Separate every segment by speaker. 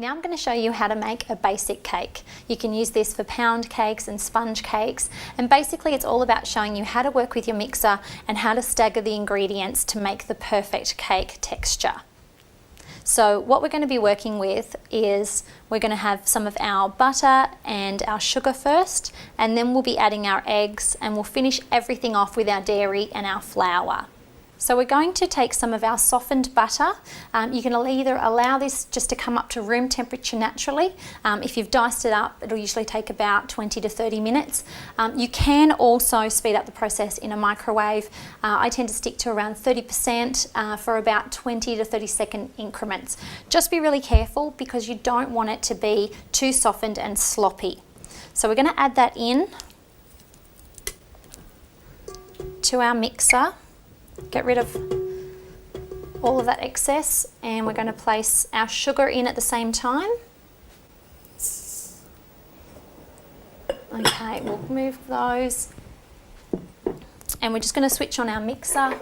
Speaker 1: Now I'm going to show you how to make a basic cake. You can use this for pound cakes and sponge cakes, and basically it's all about showing you how to work with your mixer and how to stagger the ingredients to make the perfect cake texture. So what we're going to be working with is we're going to have some of our butter and our sugar first, and then we'll be adding our eggs, and we'll finish everything off with our dairy and our flour. So we're going to take some of our softened butter. You can either allow this just to come up to room temperature naturally. If you've diced it up, it'll usually take about 20 to 30 minutes. You can also speed up the process in a microwave. I tend to stick to around 30% for about 20 to 30 second increments. Just be really careful because you don't want it to be too softened and sloppy. So we're going to add that in to our mixer. Get rid of all of that excess, and we're going to place our sugar in at the same time. Okay, we'll move those, and we're just going to switch on our mixer.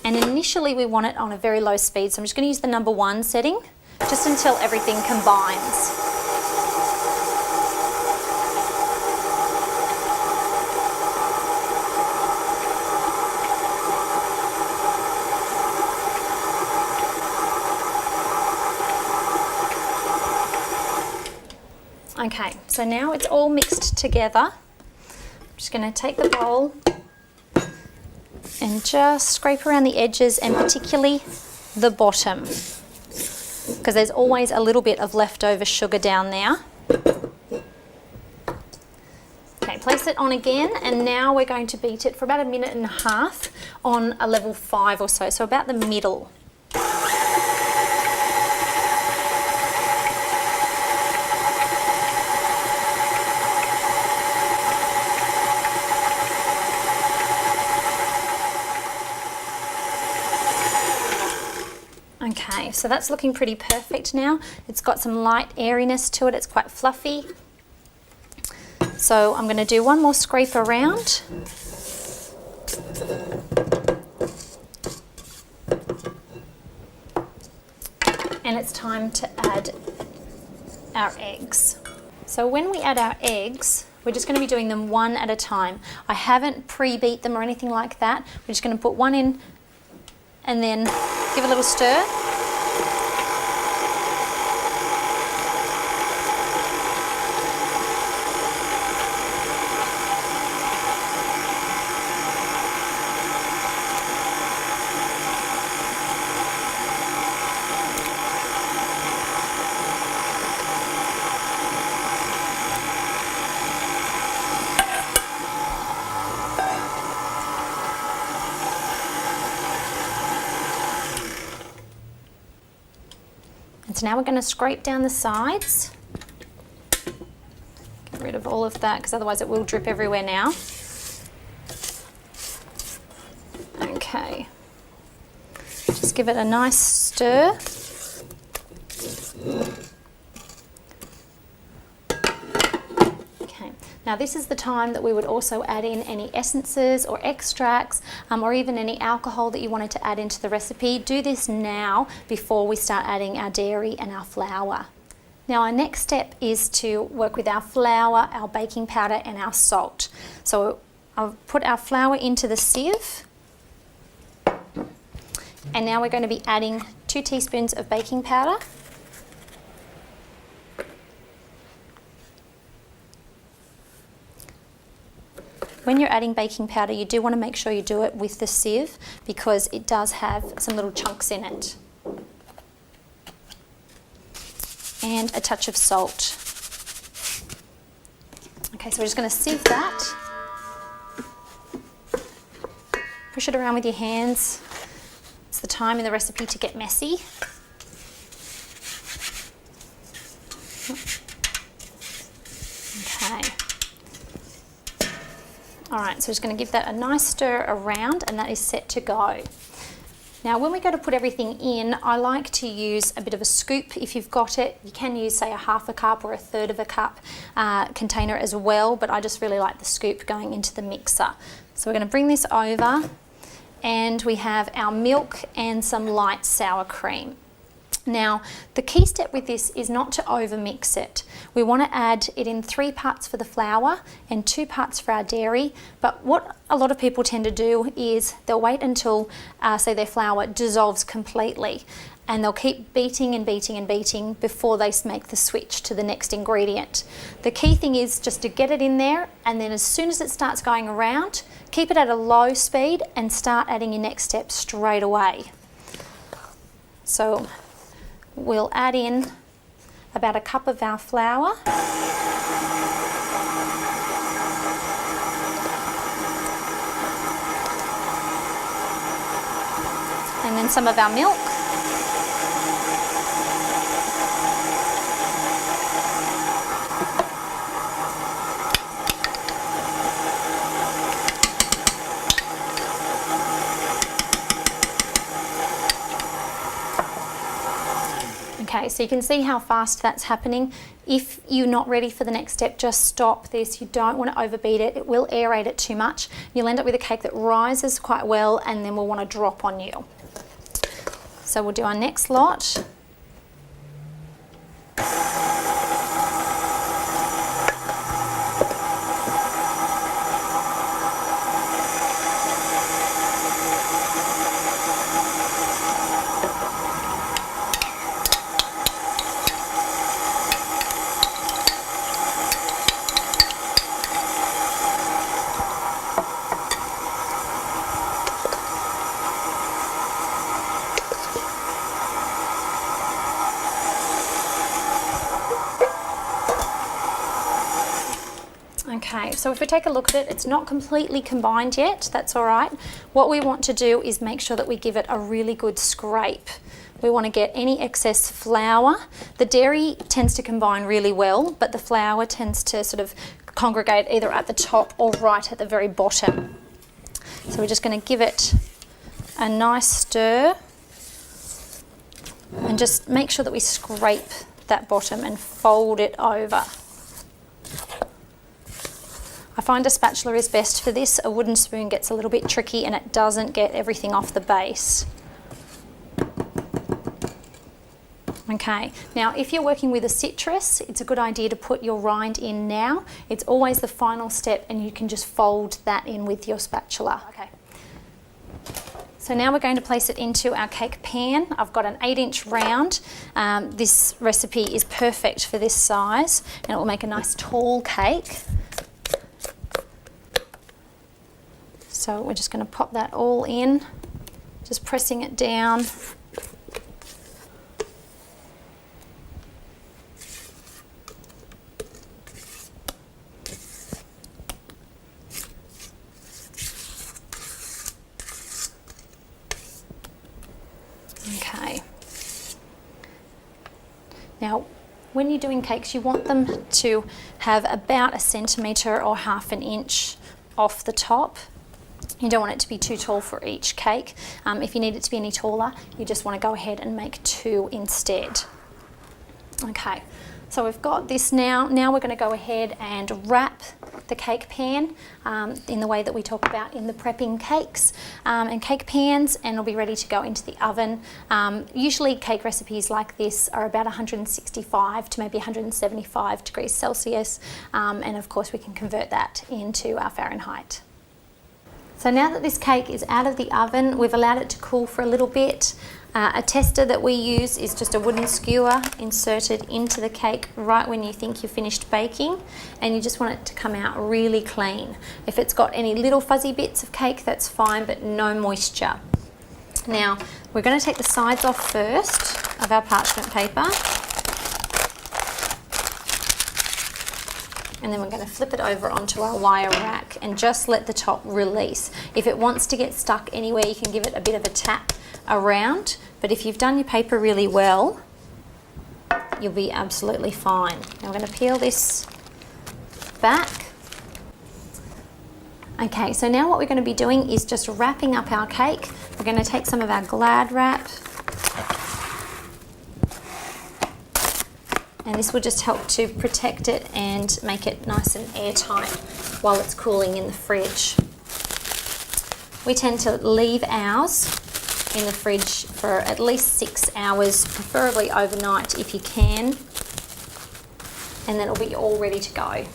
Speaker 1: And initially we want it on a very low speed, so I'm just going to use the number 1 setting just until everything combines. Okay, so now it's all mixed together. I'm just going to take the bowl and just scrape around the edges, and particularly the bottom, because there's always a little bit of leftover sugar down there. Okay, place it on again, and now we're going to beat it for about 1.5 minutes on a level 5 or so about the middle. Okay, so that's looking pretty perfect now. It's got some light airiness to it, it's quite fluffy. So I'm going to do one more scrape around. And it's time to add our eggs. So when we add our eggs, we're just going to be doing them one at a time. I haven't pre-beat them or anything like that. We're just going to put one in and then give a little stir. And so now we're going to scrape down the sides. Get rid of all of that because otherwise it will drip everywhere now. Okay. Just give it a nice stir. Now this is the time that we would also add in any essences or extracts or even any alcohol that you wanted to add into the recipe. Do this now before we start adding our dairy and our flour. Now our next step is to work with our flour, our baking powder and our salt. So I'll put our flour into the sieve, and now we're going to be adding 2 teaspoons of baking powder. When you're adding baking powder, you do want to make sure you do it with the sieve because it does have some little chunks in it. And a touch of salt. Okay, so we're just going to sieve that. Push it around with your hands. It's the time in the recipe to get messy. Okay. Alright, so just going to give that a nice stir around, and that is set to go. Now when we go to put everything in, I like to use a bit of a scoop if you've got it. You can use say a 1/2 cup or a 1/3 of a cup container as well, but I just really like the scoop going into the mixer. So we're going to bring this over, and we have our milk and some light sour cream. Now, the key step with this is not to over-mix it. We want to add it in 3 parts for the flour and 2 parts for our dairy, but what a lot of people tend to do is they'll wait until, say, their flour dissolves completely, and they'll keep beating and beating and beating before they make the switch to the next ingredient. The key thing is just to get it in there, and then as soon as it starts going around, keep it at a low speed and start adding your next step straight away. So we'll add in about a cup of our flour. And then some of our milk. Okay, so you can see how fast that's happening. If you're not ready for the next step, just stop this. You don't want to overbeat it. It will aerate it too much. You'll end up with a cake that rises quite well and then will want to drop on you. So we'll do our next lot. Okay, so if we take a look at it, it's not completely combined yet, that's all right. What we want to do is make sure that we give it a really good scrape. We want to get any excess flour. The dairy tends to combine really well, but the flour tends to sort of congregate either at the top or right at the very bottom. So we're just going to give it a nice stir and just make sure that we scrape that bottom and fold it over. I find a spatula is best for this. A wooden spoon gets a little bit tricky and it doesn't get everything off the base. Okay, now if you're working with a citrus, it's a good idea to put your rind in now. It's always the final step and you can just fold that in with your spatula. Okay. So now we're going to place it into our cake pan. I've got an 8-inch round. This recipe is perfect for this size and it will make a nice tall cake. So we're just going to pop that all in, just pressing it down. Okay. Now, when you're doing cakes, you want them to have about 1 centimetre or 1/2 inch off the top. You don't want it to be too tall for each cake. If you need it to be any taller, you just want to go ahead and make 2 instead. Okay, so we've got this now. Now we're going to go ahead and wrap the cake pan in the way that we talk about in the prepping cakes and cake pans, and it'll be ready to go into the oven. Usually cake recipes like this are about 165 to maybe 175 degrees Celsius, and of course we can convert that into our Fahrenheit. So now that this cake is out of the oven, we've allowed it to cool for a little bit. A tester that we use is just a wooden skewer inserted into the cake right when you think you've finished baking, and you just want it to come out really clean. If it's got any little fuzzy bits of cake, that's fine, but no moisture. Now, we're going to take the sides off first of our parchment paper. And then we're going to flip it over onto our wire rack and just let the top release. If it wants to get stuck anywhere, you can give it a bit of a tap around, but if you've done your paper really well, you'll be absolutely fine. Now we're going to peel this back. Okay, so now what we're going to be doing is just wrapping up our cake. We're going to take some of our Glad wrap, and this will just help to protect it and make it nice and airtight while it's cooling in the fridge. We tend to leave ours in the fridge for at least 6 hours, preferably overnight if you can, and then it'll be all ready to go.